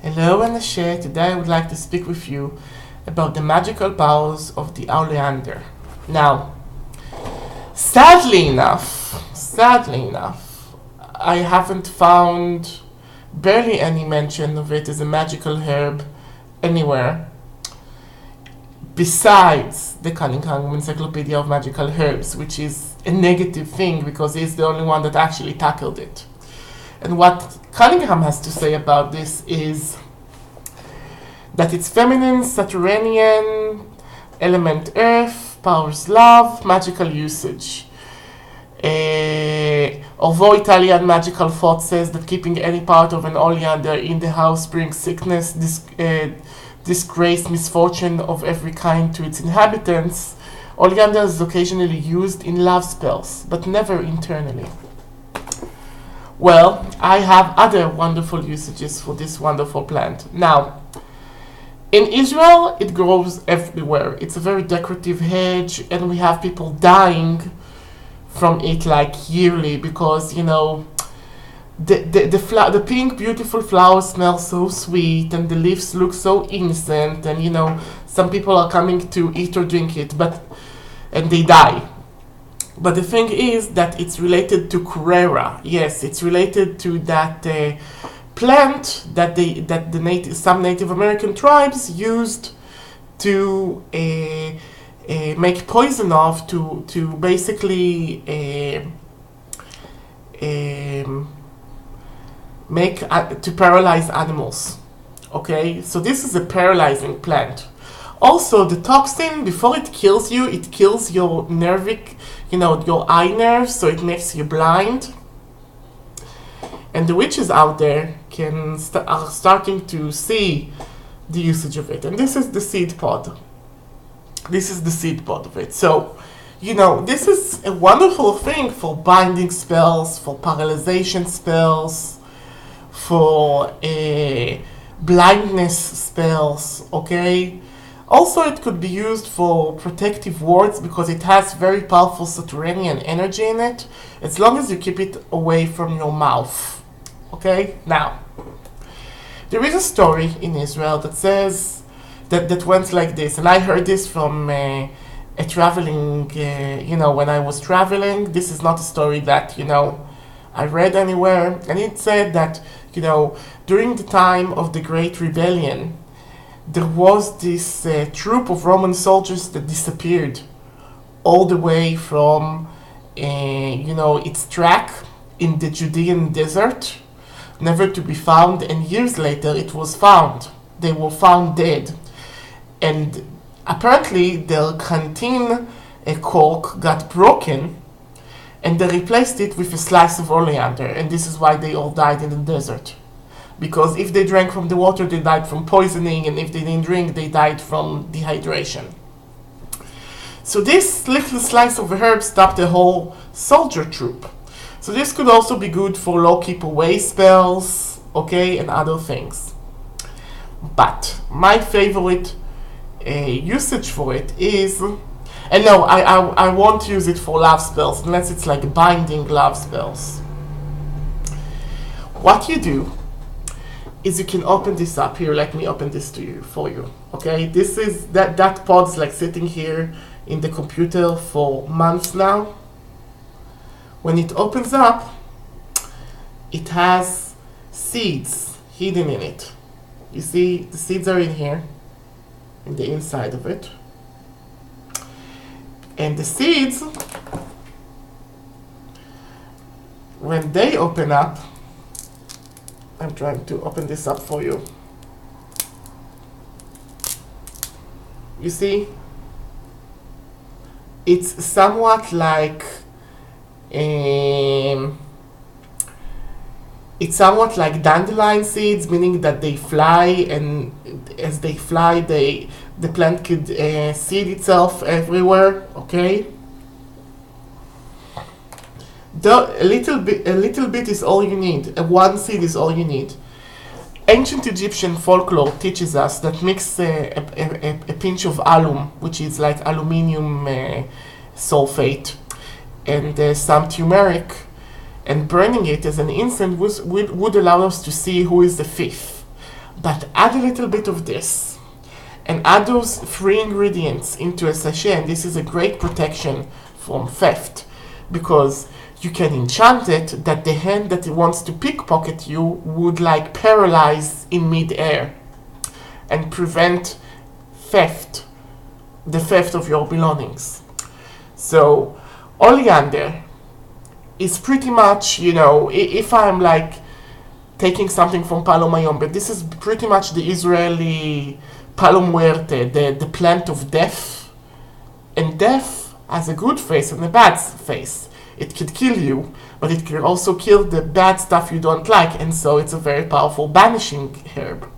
Hello Anashe, today I would like to speak with you about the magical powers of the Oleander. Now, sadly enough, I haven't found barely any mention of it as a magical herb anywhere besides the Cunningham Encyclopedia of Magical Herbs, which is a negative thing because he's the only one that actually tackled it. And what Cunningham has to say about this is that it's feminine, Saturnian, element earth, powers love, magical usage. Although Italian magical thought says that keeping any part of an oleander in the house brings sickness, disgrace, misfortune of every kind to its inhabitants, oleander is occasionally used in love spells, but never internally. Well, I have other wonderful usages for this wonderful plant. Now, in Israel, it grows everywhere. It's a very decorative hedge, and we have people dying from it like yearly because, you know, the pink, beautiful flowers smell so sweet, and the leaves look so innocent, and, you know, some people are coming to eat or drink it, and they die. But the thing is that it's related to Curera. Yes, it's related to that plant that some Native American tribes used to make poison of to basically to paralyze animals. Okay, so this is a paralyzing plant. Also, the toxin, before it kills you, it kills your nervic, your eye nerves, so it makes you blind. And the witches out there are starting to see the usage of it. And this is the seed pod. This is the seed pod of it. So, this is a wonderful thing for binding spells, for paralyzation spells, for blindness spells, okay? Also, it could be used for protective wards because it has very powerful Saturnian energy in it, as long as you keep it away from your mouth. Okay? Now, there is a story in Israel that says that went like this, and I heard this from a traveling, when I was traveling. This is not a story that, I read anywhere, and it said that, during the time of the Great Rebellion, there was this troop of Roman soldiers that disappeared all the way from, its track in the Judean desert, never to be found, and years later it was found. They were found dead. And apparently their canteen cork got broken, and they replaced it with a slice of oleander, and this is why they all died in the desert. Because if they drank from the water, they died from poisoning, and if they didn't drink, they died from dehydration. So this little slice of herb stopped the whole soldier troop. So this could also be good for low keep away spells, okay, and other things. But my favorite usage for it is, and no, I won't use it for love spells unless it's like binding love spells. What you do is you can open this up here. Let me open this for you. Okay, this is that pod's like sitting here in the computer for months now. When it opens up, it has seeds hidden in it. You see, the seeds are in here, in the inside of it. And the seeds, when they open up, I'm trying to open this up for you. You see, it's somewhat like dandelion seeds, meaning that they fly, and as they fly, the plant could seed itself everywhere. Okay. A little bit is all you need. One seed is all you need. Ancient Egyptian folklore teaches us that mix a pinch of alum, which is like aluminium sulfate, and some turmeric, and burning it as an incense would allow us to see who is the fifth. But add a little bit of this and add those 3 ingredients into a sachet, and this is a great protection from theft, because you can enchant it that the hand that wants to pickpocket you would like paralyze in mid-air and prevent theft, the theft of your belongings. So Oleander is pretty much, you know, if I'm like taking something from Palo Mayombe, this is pretty much the Israeli Palo Muerte, the plant of death. And death has a good face and a bad face. It could kill you, but it can also kill the bad stuff you don't like, and so it's a very powerful banishing herb.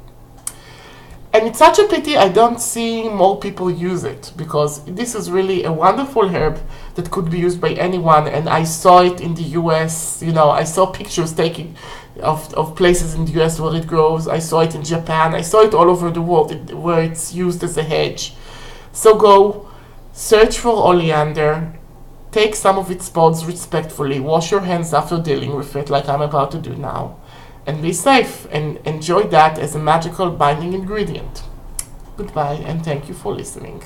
And it's such a pity I don't see more people use it, because this is really a wonderful herb that could be used by anyone, and I saw it in the US, you know, I saw pictures taken of places in the US where it grows, I saw it in Japan, I saw it all over the world where it's used as a hedge. So go search for Oleander, take some of its pods respectfully, wash your hands after dealing with it like I'm about to do now, and be safe, and enjoy that as a magical binding ingredient. Goodbye, and thank you for listening.